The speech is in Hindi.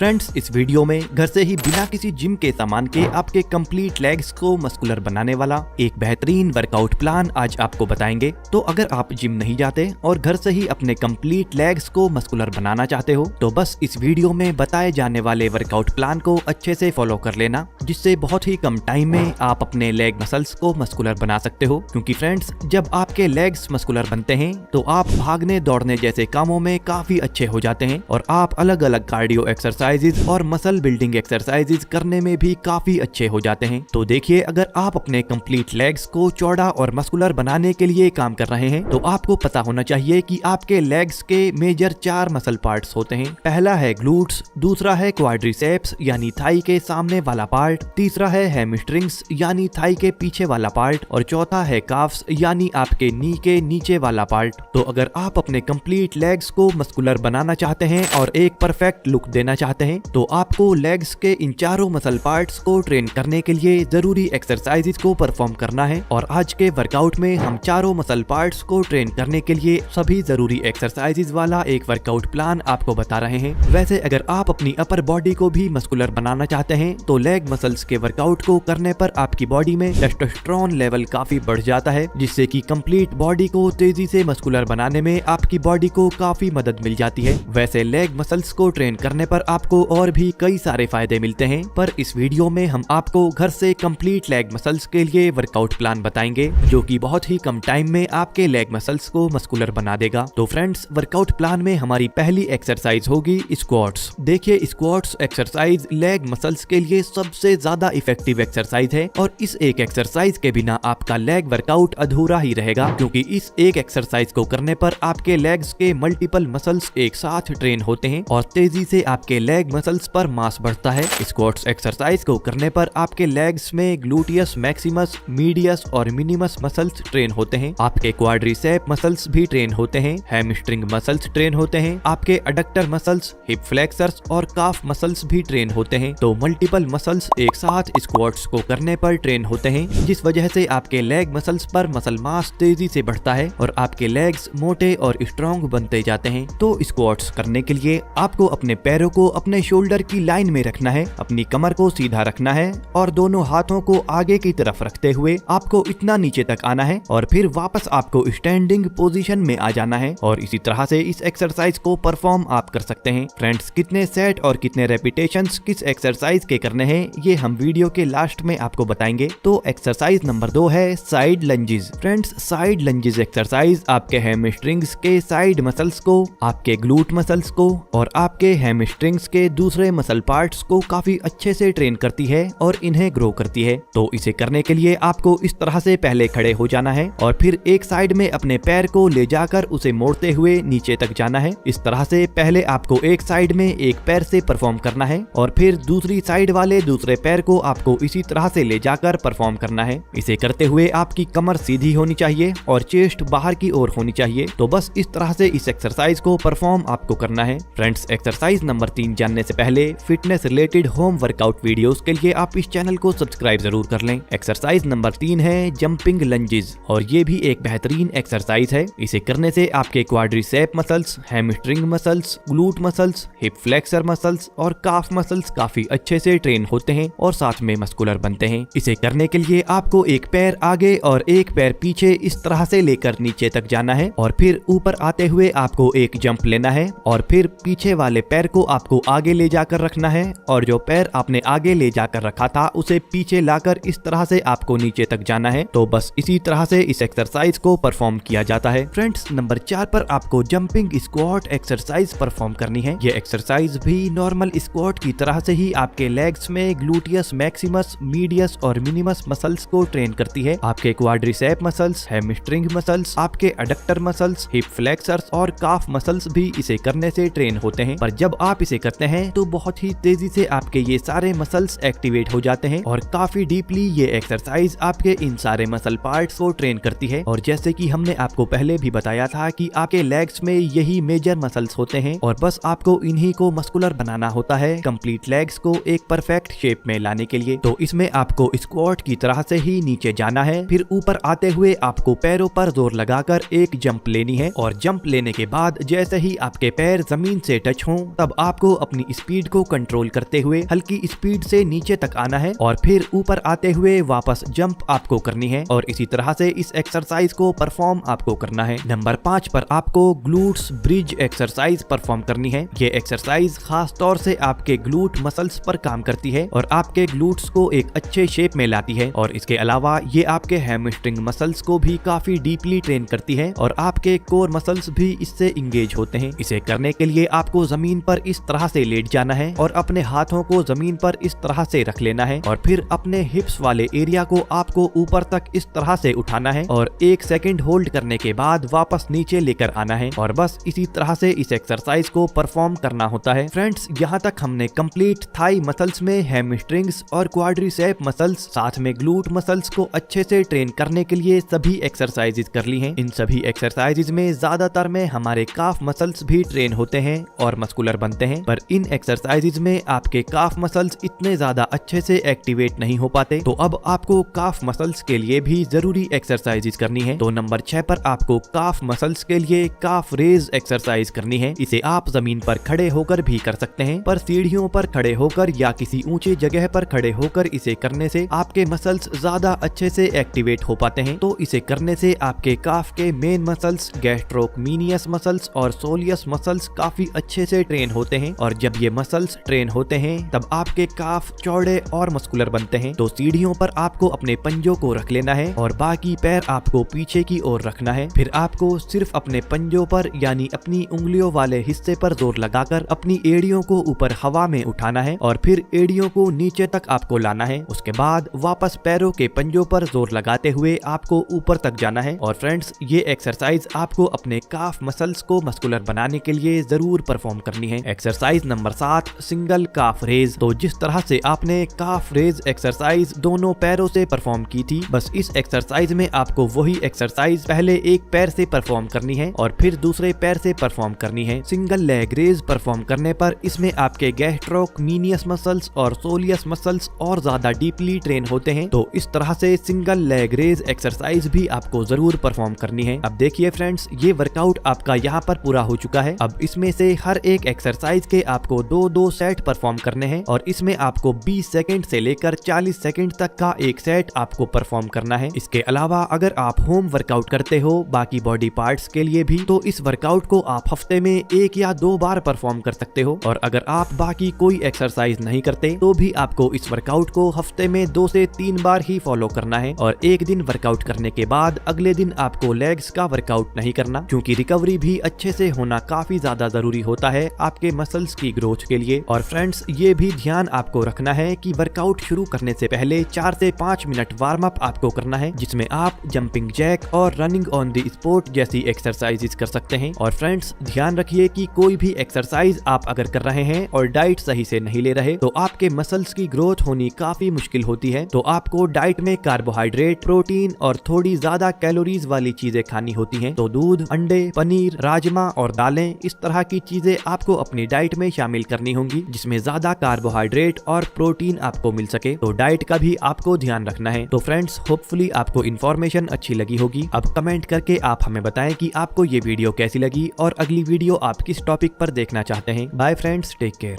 फ्रेंड्स, इस वीडियो में घर से ही बिना किसी जिम के सामान के आपके कंप्लीट लेग्स को मस्कुलर बनाने वाला एक बेहतरीन वर्कआउट प्लान आज आपको बताएंगे। तो अगर आप जिम नहीं जाते और घर से ही अपने कंप्लीट लेग्स को मस्कुलर बनाना चाहते हो तो बस इस वीडियो में बताए जाने वाले वर्कआउट प्लान को अच्छे से फॉलो कर लेना, जिससे बहुत ही कम टाइम में आप अपने लेग मसल्स को मस्कुलर बना सकते हो। क्योंकि फ्रेंड्स, जब आपके लेग्स मस्कुलर बनते हैं तो आप भागने दौड़ने जैसे कामों में काफी अच्छे हो जाते हैं और आप अलग अलग कार्डियो एक्सरसाइजेज और मसल बिल्डिंग एक्सरसाइजेज करने में भी काफी अच्छे हो जाते हैं। तो देखिए, अगर आप अपने कंप्लीट लेग्स को चौड़ा और मस्कुलर बनाने के लिए काम कर रहे हैं तो आपको पता होना चाहिए कि आपके लेग्स के मेजर 4 मसल पार्ट्स होते हैं। पहला है ग्लूट्स, दूसरा है क्वाड्रिसेप्स यानी थाई के सामने वाला पार्ट, तीसरा है हैमस्ट्रिंग्स यानी थाई के पीछे वाला पार्ट और चौथा है काफ्स यानी आपके नी के नीचे वाला पार्ट। तो अगर आप अपने कंप्लीट लेग्स को मस्कुलर बनाना चाहते हैं और एक परफेक्ट लुक देना चाहते हैं तो आपको लेग्स के इन चारों मसल पार्ट्स को ट्रेन करने के लिए जरूरी एक्सरसाइजेज को परफॉर्म करना है। और आज के वर्कआउट में हम चारों मसल पार्ट्स को ट्रेन करने के लिए सभी जरूरी एक्सरसाइजेज वाला एक वर्कआउट प्लान आपको बता रहे हैं। वैसे अगर आप अपनी अपर बॉडी को भी मस्कुलर बनाना चाहते हैं तो लेग मसल्स के वर्कआउट को करने पर आपकी बॉडी में टेस्टोस्टेरोन लेवल काफी बढ़ जाता है, जिससे कि कंप्लीट बॉडी को तेजी से मस्कुलर बनाने में आपकी बॉडी को काफी मदद मिल जाती है। वैसे लेग मसल्स को ट्रेन करने पर आपको और भी कई सारे फायदे मिलते हैं, पर इस वीडियो में हम आपको घर से कंप्लीट लेग मसल्स के लिए वर्कआउट प्लान बताएंगे जो कि बहुत ही कम टाइम में आपके लेग मसल्स को मस्कुलर बना देगा। तो फ्रेंड्स, वर्कआउट प्लान में हमारी पहली एक्सरसाइज होगी स्क्वाट्स। देखिए, स्क्वाट्स एक्सरसाइज लेग मसल्स के लिए सबसे ज्यादा इफेक्टिव एक्सरसाइज है और इस एक एक्सरसाइज के बिना आपका लेग वर्कआउट अधूरा ही रहेगा, क्योंकि इस एक एक्सरसाइज को करने पर आपके लेग्स के मल्टीपल मसल्स एक साथ ट्रेन होते हैं और तेजी से आपके लेग मसल्स पर मास बढ़ता है। स्क्वाट्स एक्सरसाइज को करने पर आपके लेग्स में ग्लूटियस मैक्सिमस, मीडियस और मिनिमस मसल्स ट्रेन होते हैं, आपके क्वाड्रिसेप मसल्स भी ट्रेन होते हैं, हैमस्ट्रिंग मसल्स ट्रेन होते हैं, आपके अडक्टर मसल्स, हिप फ्लेक्सर्स और काफ मसल्स भी ट्रेन होते हैं। तो मल्टीपल मसल्स एक साथ स्क्वाट्स को करने पर ट्रेन होते हैं, जिस वजह से आपके लेग मसल्स पर मसल मास तेजी से बढ़ता है और आपके लेग्स मोटे और स्ट्रॉन्ग बनते जाते हैं। तो स्क्वाट्स करने के लिए आपको अपने पैरों को अपने शोल्डर की लाइन में रखना है, अपनी कमर को सीधा रखना है और दोनों हाथों को आगे की तरफ रखते हुए आपको इतना नीचे तक आना है और फिर वापस आपको स्टैंडिंग पोजीशन में आ जाना है। और इसी तरह से इस एक्सरसाइज को परफॉर्म आप कर सकते हैं। फ्रेंड्स, कितने सेट और कितने रेपिटेशंस किस एक्सरसाइज के करने हैं ये हम वीडियो के लास्ट में आपको बताएंगे। तो एक्सरसाइज नंबर 2 है side lunges. Friends, side lunges exercise आपके हैमस्ट्रिंग्स के साइड मसल्स को, आपके ग्लूट मसल्स को और आपके हैमस्ट्रिंग्स के दूसरे मसल पार्ट्स को काफी अच्छे से ट्रेन करती है और इन्हें ग्रो करती है। तो इसे करने के लिए आपको इस तरह से पहले खड़े हो जाना है और फिर एक साइड में अपने पैर को ले जाकर उसे मोड़ते हुए नीचे तक जाना है। इस तरह से पहले आपको एक साइड में एक पैर से परफॉर्म करना है और फिर दूसरी साइड वाले दूसरे पैर को आपको इसी तरह से ले जाकर परफॉर्म करना है। इसे करते हुए आपकी कमर सीधी होनी चाहिए और चेस्ट बाहर की ओर होनी चाहिए। तो बस इस तरह से इस एक्सरसाइज को परफॉर्म आपको करना है। फ्रेंड्स, एक्सरसाइज नंबर 3 जानने से पहले fitness related home workout videos के लिए आप इस चैनल को सब्सक्राइब जरूर कर लें। एक्सरसाइज नंबर 3 है जंपिंग लंजेस और ये भी एक बेहतरीन एक्सरसाइज है। इसे करने से आपके quadricep muscles, hamstring muscles, glute muscles, hip flexor muscles और काफ मसल्स काफी अच्छे से ट्रेन होते हैं और साथ में मस्कुलर बनते हैं। इसे करने के लिए आपको एक पैर आगे और एक पैर पीछे इस तरह से लेकर नीचे तक जाना है और फिर ऊपर आते हुए आपको एक जंप लेना है और फिर पीछे वाले पैर को आपको आगे ले जाकर रखना है और जो पैर आपने आगे ले जाकर रखा था उसे पीछे लाकर इस तरह से आपको नीचे तक जाना है। तो बस इसी तरह से इस एक्सरसाइज को परफॉर्म किया जाता है। फ्रेंड्स, नंबर 4 पर आपको जंपिंग स्क्वाट एक्सरसाइज परफॉर्म करनी है। ये एक्सरसाइज भी नॉर्मल स्क्वाट की तरह से ही आपके लेग्स में ग्लूटियस मैक्सिमस, मीडियस और मिनिमस मसल्स को ट्रेन करती है। आपके क्वाड्रिसेप मसल्स, हैमस्ट्रिंग मसल्स, आपके अडक्टर मसल्स, हिप फ्लेक्सर्स और काफ मसल्स भी इसे करने से ट्रेन होते हैं। पर जब आप इसे करते हैं तो बहुत ही तेजी से आपके ये सारे मसल्स एक्टिवेट हो जाते हैं और काफी डीपली ये एक्सरसाइज आपके इन सारे मसल पार्ट्स को ट्रेन करती है। और जैसे कि हमने आपको पहले भी बताया था कि आपके लेग्स में यही मेजर मसल्स होते हैं और बस आपको इन्हीं को मस्कुलर बनाना होता है कंप्लीट लेग्स को एक परफेक्ट शेप में लाने के लिए। तो इसमें आपको स्क्वाट की तरह से ही नीचे जाना है, फिर ऊपर आते हुए आपको पैरों पर जोर लगाकर एक जंप लेनी है और जंप लेने के बाद जैसे ही आपके पैर जमीन से टच हों तब आपको अपनी स्पीड को कंट्रोल करते हुए हल्की स्पीड से नीचे तक आना है और फिर ऊपर आते हुए वापस जंप आपको करनी है और इसी तरह से इस एक्सरसाइज को परफॉर्म आपको करना है। नंबर 5 पर आपको ग्लूट्स ब्रिज एक्सरसाइज परफॉर्म करनी है। ये एक्सरसाइज खास तौर से आपके ग्लूट मसल्स पर काम करती है और आपके ग्लूट्स को एक अच्छे शेप में लाती है और इसके अलावा ये आपके हैमस्ट्रिंग मसल्स को भी काफी डीपली ट्रेन करती है और आपके कोर मसल्स भी इससे इंगेज होते हैं। इसे करने के लिए आपको जमीन पर इस तरह से लेट जाना है और अपने हाथों को जमीन पर इस तरह से रख लेना है और फिर अपने हिप्स वाले एरिया को आपको ऊपर तक इस तरह से उठाना है और 1 सेकंड होल्ड करने के बाद वापस नीचे लेकर आना है और बस इसी तरह से इस एक्सरसाइज को परफॉर्म करना होता है। फ्रेंड्स, यहाँ तक हमने कंप्लीट थाई मसल्स में हैमस्ट्रिंग्स और क्वाड्रिसेप मसल्स साथ में ग्लूट मसल्स को अच्छे से ट्रेन करने के लिए सभी एक्सरसाइजेज कर ली हैं। इन सभी एक्सरसाइजेज में ज्यादातर में हमारे काफ मसल्स भी ट्रेन होते हैं और मस्कुलर बनते हैं, पर इन एक्सरसाइजेज में आपके काफ मसल्स इतने ज्यादा अच्छे से एक्टिवेट नहीं हो पाते। तो अब आपको काफ मसल्स के लिए भी जरूरी एक्सरसाइजेज करनी है। तो नंबर 6 पर आपको काफ मसल्स के लिए काफ रेज एक्सरसाइज करनी है। इसे आप जमीन पर खड़े होकर भी कर सकते हैं, पर सीढ़ियों पर खड़े होकर या किसी ऊंची जगह पर खड़े होकर इसे करने से आपके मसल्स ज्यादा अच्छे से एक्टिवेट हो पाते हैं। तो इसे करने से आपके काफ के मेन मसल्स गैस्ट्रोकमीनियस मसल्स और सोलियस मसल्स काफी अच्छे से ट्रेन होते हैं और जब ये मसल्स ट्रेन होते हैं तब आपके काफ चौड़े और मस्कुलर बनते हैं। तो सीढ़ियों पर आपको अपने पंजों को रख लेना है और बाकी पैर आपको पीछे की ओर रखना है। फिर आपको सिर्फ अपने पंजों पर यानी अपनी उंगलियों वाले हिस्से पर जोर लगाकर अपनी एड़ियों को ऊपर हवा में उठाना है और फिर एड़ियों को नीचे तक आपको लाना है। उसके बाद वापस पैरों के पंजों पर जोर लगाते हुए आपको ऊपर तक जाना है। और फ्रेंड्स, ये एक्सरसाइज आपको अपने काफ मसल्स को मस्कुलर बनाने के लिए जरूर परफॉर्म करनी है। एक्सरसाइज नंबर 7, सिंगल काफ रेज। तो जिस तरह से आपने काफ रेज एक्सरसाइज दोनों पैरों से परफॉर्म की थी, बस इस एक्सरसाइज में आपको वही एक्सरसाइज पहले एक पैर से परफॉर्म करनी है और फिर दूसरे पैर से परफॉर्म करनी है। सिंगल लेग रेज परफॉर्म करने पर इसमें आपके गैस्ट्रोकमीनियस मसल्स और सोलियस मसल्स और ज्यादा डीपली ट्रेन होते हैं। तो इस तरह से सिंगल लेग रेज एक्सरसाइज भी आपको जरूर परफॉर्म करनी है। अब देखिए फ्रेंड्स, ये वर्कआउट आपका यहाँ पर पूरा हो चुका है। अब इसमें से हर एक एक्सरसाइज के आपको 2-2 सेट परफॉर्म करने हैं और इसमें आपको 20 सेकंड से लेकर 40 सेकंड तक का एक सेट आपको परफॉर्म करना है। इसके अलावा अगर आप होम वर्कआउट करते हो बाकी बॉडी पार्ट्स के लिए भी, तो इस वर्कआउट को आप हफ्ते में 1 या 2 बार परफॉर्म कर सकते हो और अगर आप बाकी कोई एक्सरसाइज नहीं करते तो भी आपको इस वर्कआउट को हफ्ते में 2 से 3 बार ही फॉलो करना है और एक दिन वर्कआउट करने के बाद अगले दिन आपको लेग्स का वर्कआउट नहीं करना, क्योंकि रिकवरी भी अच्छे से होना काफी ज्यादा जरूरी होता है आपके मसल्स की ग्रोथ के लिए। और फ्रेंड्स, ये भी ध्यान आपको रखना है कि वर्कआउट शुरू करने से पहले 4 से 5 मिनट वार्म अप आपको करना है, जिसमें आप जंपिंग जैक और रनिंग ऑन द स्पॉट जैसी एक्सरसाइजेस कर सकते हैं। और फ्रेंड्स, ध्यान रखिए कि कोई भी एक्सरसाइज आप अगर कर रहे हैं और डाइट सही से नहीं ले रहे तो आपके मसल्स की ग्रोथ होनी काफी मुश्किल होती है। तो आपको डाइट में कार्बोहाइड्रेट, प्रोटीन और थोड़ी ज्यादा कैलोरीज वाली चीजें खानी होती हैं। तो दूध, अंडे, पनीर, राजमा और दालें, इस तरह की चीजें आपको अपनी डाइट में शामिल करनी होंगी जिसमें ज्यादा कार्बोहाइड्रेट और प्रोटीन आपको मिल सके। तो डाइट का भी आपको ध्यान रखना है। तो फ्रेंड्स, होपफुली आपको इन्फॉर्मेशन अच्छी लगी होगी। अब कमेंट करके आप हमें बताएं कि आपको ये वीडियो कैसी लगी और अगली वीडियो आप किस टॉपिक पर देखना चाहते हैं। Bye friends, take care.